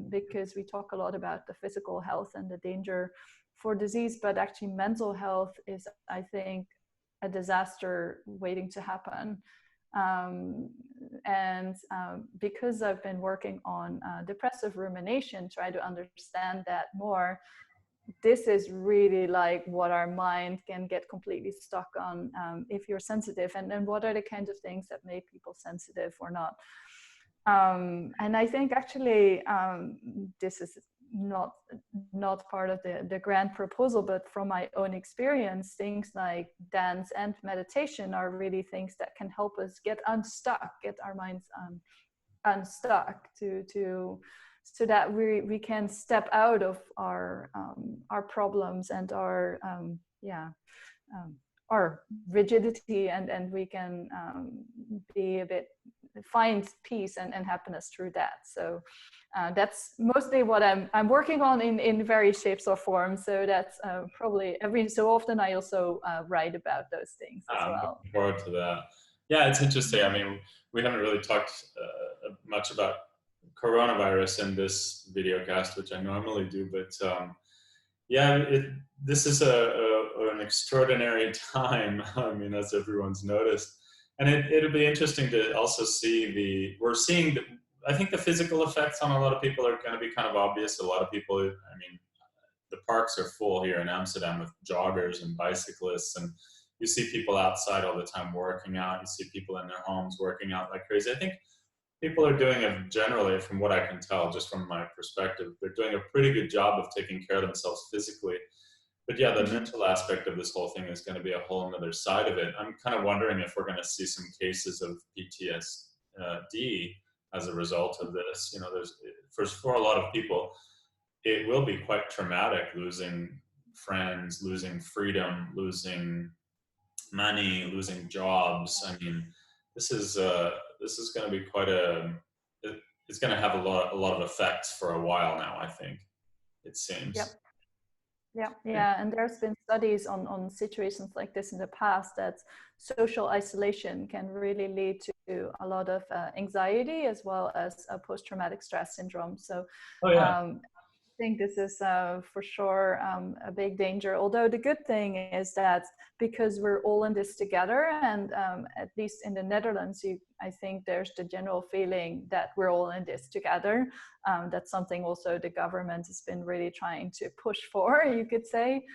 because we talk a lot about the physical health and the danger for disease, but actually mental health is, I think, a disaster waiting to happen. Because I've been working on depressive rumination, try to understand that more, this is really like what our mind can get completely stuck on if you're sensitive, and what are the kinds of things that make people sensitive or not. And I think actually this is not part of the grand proposal, but from my own experience, things like dance and meditation are really things that can help us get unstuck, get our minds unstuck so that we can step out of our problems and our rigidity, and we can be a bit find peace and happiness through that. So that's mostly what I'm working on in various shapes or forms. So that's probably every so often I also write about those things as I'm well. looking forward to that. Yeah, it's interesting. I mean, we haven't really talked much about coronavirus in this video cast, which I normally do, but yeah, this is an extraordinary time. I mean, as everyone's noticed, and it'll be interesting to also see we're seeing I think the physical effects on a lot of people are going to be kind of obvious. A lot of people, I mean, the parks are full here in Amsterdam with joggers and bicyclists, and you see people outside all the time working out. You see people in their homes working out like crazy. I think people are doing it generally, from what I can tell, just from my perspective, they're doing a pretty good job of taking care of themselves physically. But yeah, the mental aspect of this whole thing is going to be a whole other side of it. I'm kind of wondering if we're going to see some cases of PTSD as a result of this. You know, for a lot of people, it will be quite traumatic, losing friends, losing freedom, losing money, losing jobs. I mean, this is going to be it's going to have a lot of effects for a while now, I think, it Yep. seems. Yeah, and there's been studies on situations like this in the past, that social isolation can really lead to a lot of anxiety as well as post-traumatic stress syndrome. So Oh yeah. I think this is for sure a big danger. Although the good thing is that because we're all in this together, and at least in the Netherlands, I think there's the general feeling that we're all in this together. That's something also the government has been really trying to push for, you could say.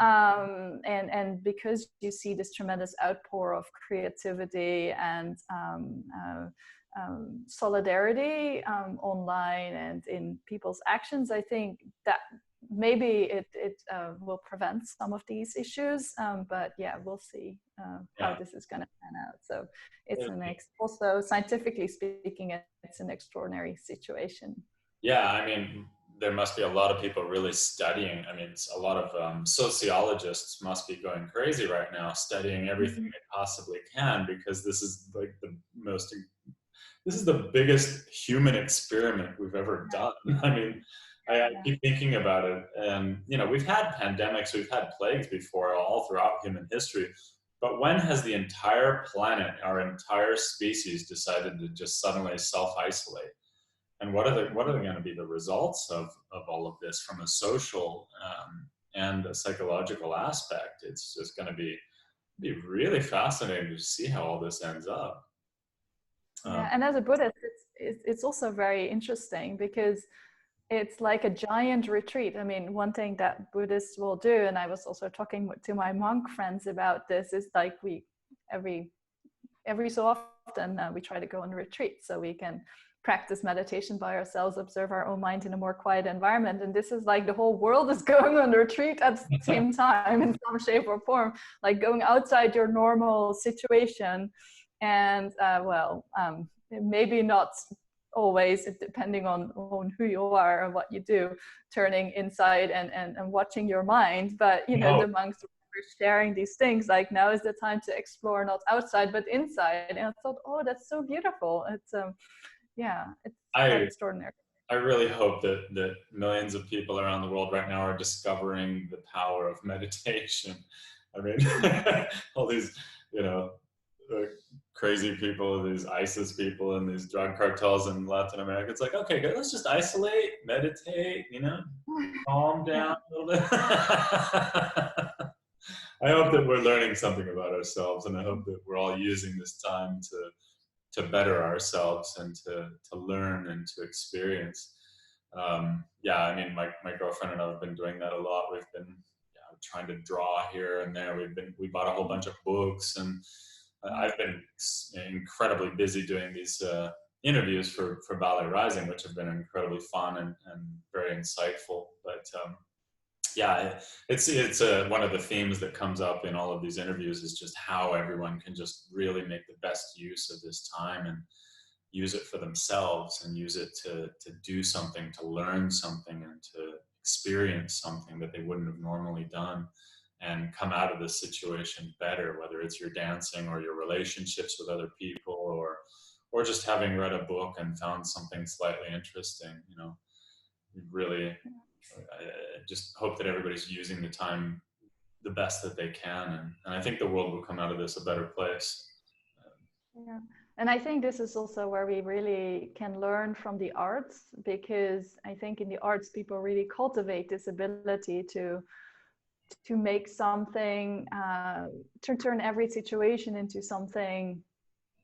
And because you see this tremendous outpour of creativity and solidarity online and in people's actions, I think that maybe it will prevent some of these issues. But yeah, we'll see how this is going to pan out. So it's also scientifically speaking, it's an extraordinary situation. Yeah, I mean, there must be a lot of people really studying. I mean, a lot of sociologists must be going crazy right now, studying everything they possibly can, because this is like this is the biggest human experiment we've ever done. I mean, I keep thinking about it, and you know, we've had pandemics, we've had plagues before, all throughout human history. But when has the entire planet, our entire species, decided to just suddenly self-isolate? And what are going to be the results of all of this from a social and a psychological aspect? It's just going to be really fascinating to see how all this ends up. Yeah, and as a Buddhist, it's also very interesting because it's like a giant retreat. I mean, one thing that Buddhists will do, and I was also talking to my monk friends about this, is like we every so often we try to go on a retreat so we can practice meditation by ourselves, observe our own mind in a more quiet environment. And this is like the whole world is going on a retreat at the same time in some shape or form, like going outside your normal situation. And maybe not always, depending on who you are and what you do, turning inside and watching your mind. But you know, the monks were sharing these things like, now is the time to explore, not outside but inside. And I thought, oh, that's so beautiful. It's it's quite extraordinary. I really hope that millions of people around the world right now are discovering the power of meditation. I mean, all these, you know, crazy people, these ISIS people and these drug cartels in Latin America. It's like, okay, good, let's just isolate, meditate, you know, calm down a little bit. I hope that we're learning something about ourselves, and I hope that we're all using this time to better ourselves and to learn and to experience. Yeah, I mean, my girlfriend and I have been doing that a lot. We've been trying to draw here and there. We bought a whole bunch of books, and I've been incredibly busy doing these interviews for Ballet Rising, which have been incredibly fun and very insightful. But yeah, it's one of the themes that comes up in all of these interviews is just how everyone can just really make the best use of this time and use it for themselves and use it to do something, to learn something, and to experience something that they wouldn't have normally done, and come out of this situation better, whether it's your dancing or your relationships with other people, or just having read a book and found something slightly interesting. You know, really, I just hope that everybody's using the time the best that they can, and I think the world will come out of this a better place. Yeah. And I think this is also where we really can learn from the arts, because I think in the arts, people really cultivate this ability to make something, to turn every situation into something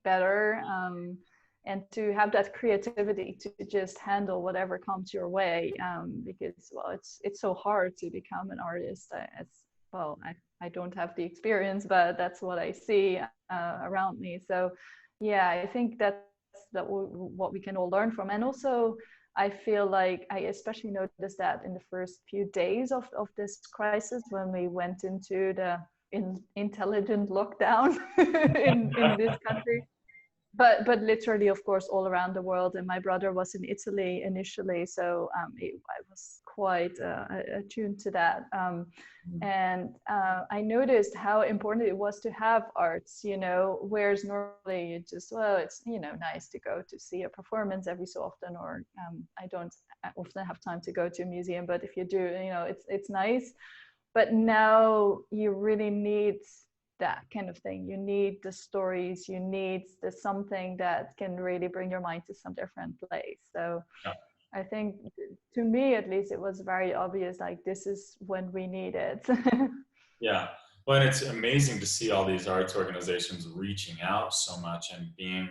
better, and to have that creativity to just handle whatever comes your way, because, well, it's so hard to become an artist. I don't have the experience, but that's what I see around me. So yeah, I think that's what we can all learn from. And also, I feel like I especially noticed that in the first few days of this crisis, when we went into the intelligent lockdown in this country, but literally, of course, all around the world. And my brother was in Italy initially, so I was quite attuned to that. And I noticed how important it was to have arts, you know, whereas normally you just, well, it's, you know, nice to go to see a performance every so often, or I don't often have time to go to a museum, but if you do, you know, it's nice. But now you really need that kind of thing. You need the stories, you need the something that can really bring your mind to some different place. So Yeah. I think, to me at least, it was very obvious, like, this is when we need it. Yeah. Well, and it's amazing to see all these arts organizations reaching out so much and being,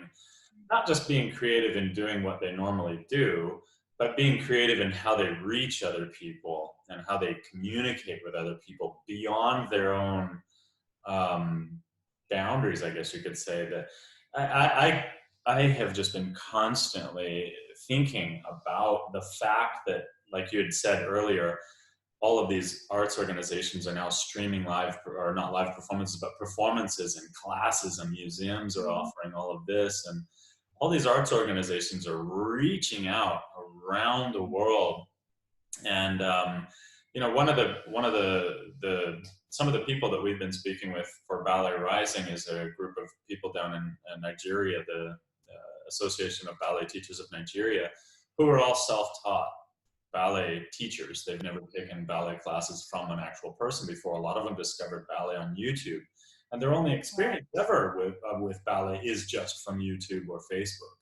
not just being creative in doing what they normally do, but being creative in how they reach other people and how they communicate with other people beyond their own boundaries, I guess you could say. That I have just been constantly thinking about the fact that, like you had said earlier, all of these arts organizations are now streaming live, or not live performances, but performances and classes, and museums are offering all of this, and all these arts organizations are reaching out around the world. And you know, some of the people that we've been speaking with for Ballet Rising is a group of people down in Nigeria, the Association of Ballet Teachers of Nigeria, who are all self-taught ballet teachers. They've never taken ballet classes from an actual person before. A lot of them discovered ballet on YouTube, and their only experience ever with ballet is just from YouTube or Facebook.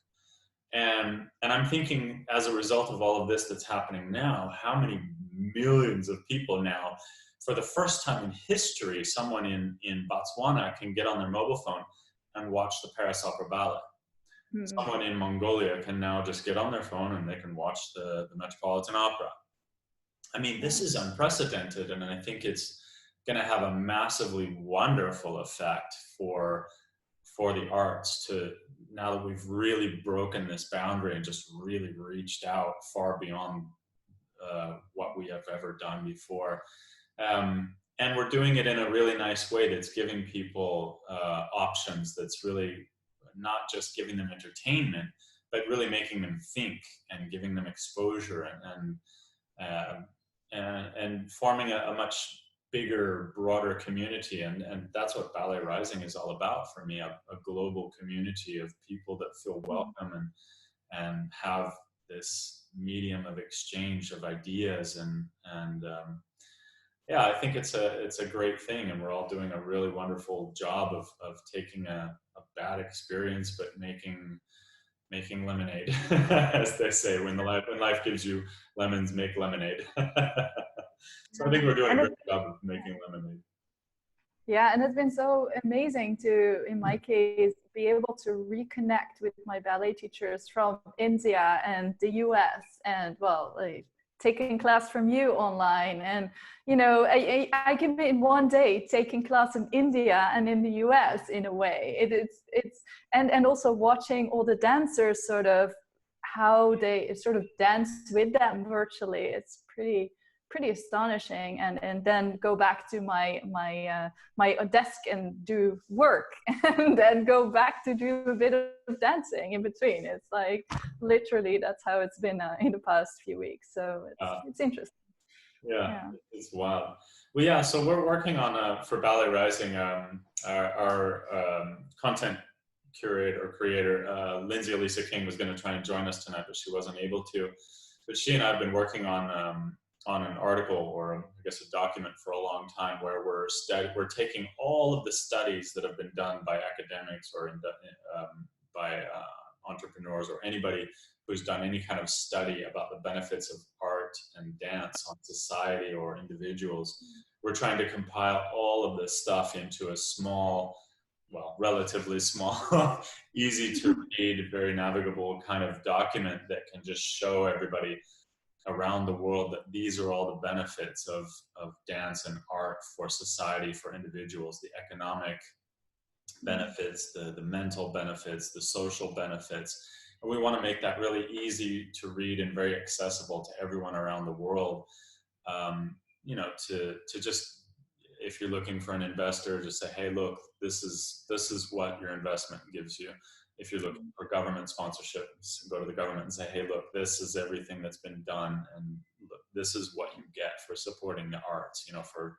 And I'm thinking, as a result of all of this that's happening now, how many millions of people now, for the first time in history, someone in Botswana can get on their mobile phone and watch the Paris Opera Ballet. Someone in Mongolia can now just get on their phone and they can watch the Metropolitan Opera. I mean, this is unprecedented, and I think it's going to have a massively wonderful effect for the arts, to, now that we've really broken this boundary and just really reached out far beyond what we have ever done before. And we're doing it in a really nice way that's giving people options, that's really not just giving them entertainment, but really making them think and giving them exposure, and forming a much bigger, broader community. And that's what Ballet Rising is all about for me, a global community of people that feel welcome and have this medium of exchange of ideas. And yeah, I think it's a great thing, and we're all doing a really wonderful job of taking a bad experience, but making lemonade, as they say, when life gives you lemons, make lemonade. So I think we're doing a great job of making lemonade. Yeah, and it's been so amazing to, in my case, be able to reconnect with my ballet teachers from India and the US, and, well, like, taking class from you online, and you know, I can be in one day taking class in India and in the US in a way. It's and also watching all the dancers sort of how they sort of dance with them virtually. It's pretty astonishing, and then go back to my desk and do work and then go back to do a bit of dancing in between. It's like literally that's how it's been in the past few weeks, so it's interesting. Yeah, it's wild. Well, yeah, so we're working on for Ballet Rising, our content curator or creator, Lindsay Elisa King, was going to try and join us tonight, but she wasn't able to. But she and I have been working on an article, or I guess a document, for a long time, where we're taking all of the studies that have been done by academics or by entrepreneurs or anybody who's done any kind of study about the benefits of art and dance on society or individuals. We're trying to compile all of this stuff into a small, well, relatively small, easy to read, very navigable kind of document that can just show everybody around the world that these are all the benefits of dance and art for society, for individuals, the economic benefits, the mental benefits, the social benefits. And we want to make that really easy to read and very accessible to everyone around the world. You know, to just, if you're looking for an investor, just say, hey, look, this is what your investment gives you. If you're looking for government sponsorship, go to the government and say, hey, look, this is everything that's been done, and look, this is what you get for supporting the arts, you know, for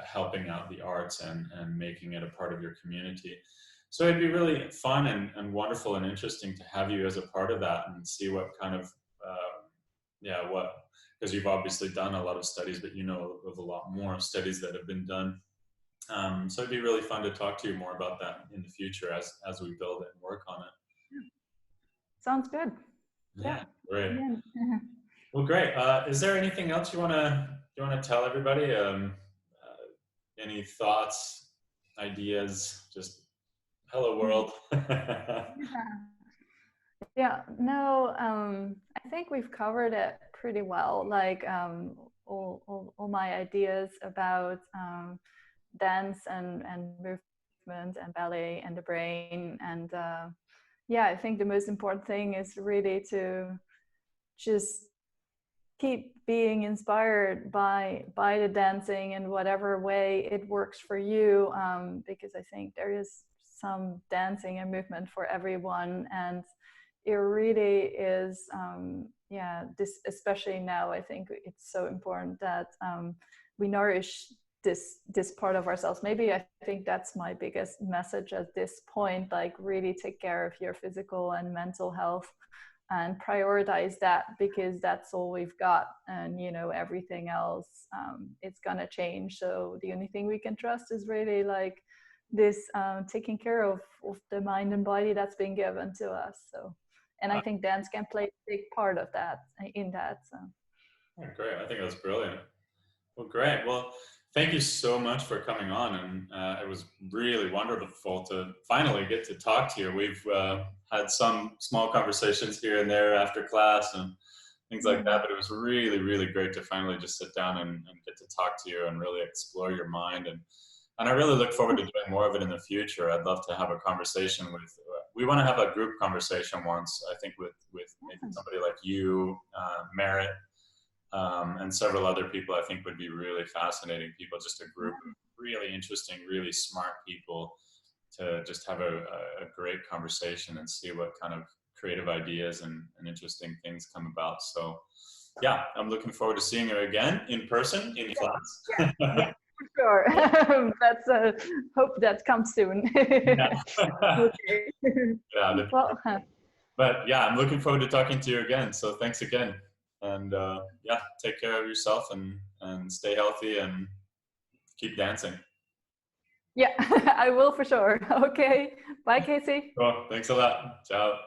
helping out the arts and making it a part of your community. So it'd be really fun and wonderful and interesting to have you as a part of that, and see what kind of, because you've obviously done a lot of studies, but you know of a lot more studies that have been done. So it'd be really fun to talk to you more about that in the future as we build it and work on it. Sounds good. Yeah, great. Yeah. Well, great. Is there anything else you wanna tell everybody? Any thoughts, ideas? Just hello world. Yeah. No. I think we've covered it pretty well. Like all my ideas about dance and movement and ballet and the brain, and yeah, I think the most important thing is really to just keep being inspired by the dancing in whatever way it works for you, because I think there is some dancing and movement for everyone, and it really is this, especially now, I think it's so important that we nourish this part of ourselves. Maybe I think that's my biggest message at this point, like really take care of your physical and mental health and prioritize that, because that's all we've got, and you know, everything else it's gonna change. So the only thing we can trust is really like this taking care of the mind and body that's been given to us. So, and I think dance can play a big part of that in that. So. Oh, great. I think that's brilliant. Well, great. Well, thank you so much for coming on, and it was really wonderful to finally get to talk to you. We've had some small conversations here and there after class and things like that, but it was really, really great to finally just sit down and get to talk to you and really explore your mind. And I really look forward to doing more of it in the future. I'd love to have a conversation with, we want to have a group conversation once, I think, with maybe somebody like you, Merit, and several other people. I think would be really fascinating people, just a group of really interesting, really smart people to just have a great conversation and see what kind of creative ideas and interesting things come about. So yeah, I'm looking forward to seeing you again in person, in class. Yeah, for sure. That's hope that comes soon. Yeah. Okay. Yeah, Well, but yeah, I'm looking forward to talking to you again. So thanks again. And yeah, take care of yourself and stay healthy and keep dancing. yeah, I will for sure. Okay. Bye, Casey. Cool. Thanks a lot. Ciao.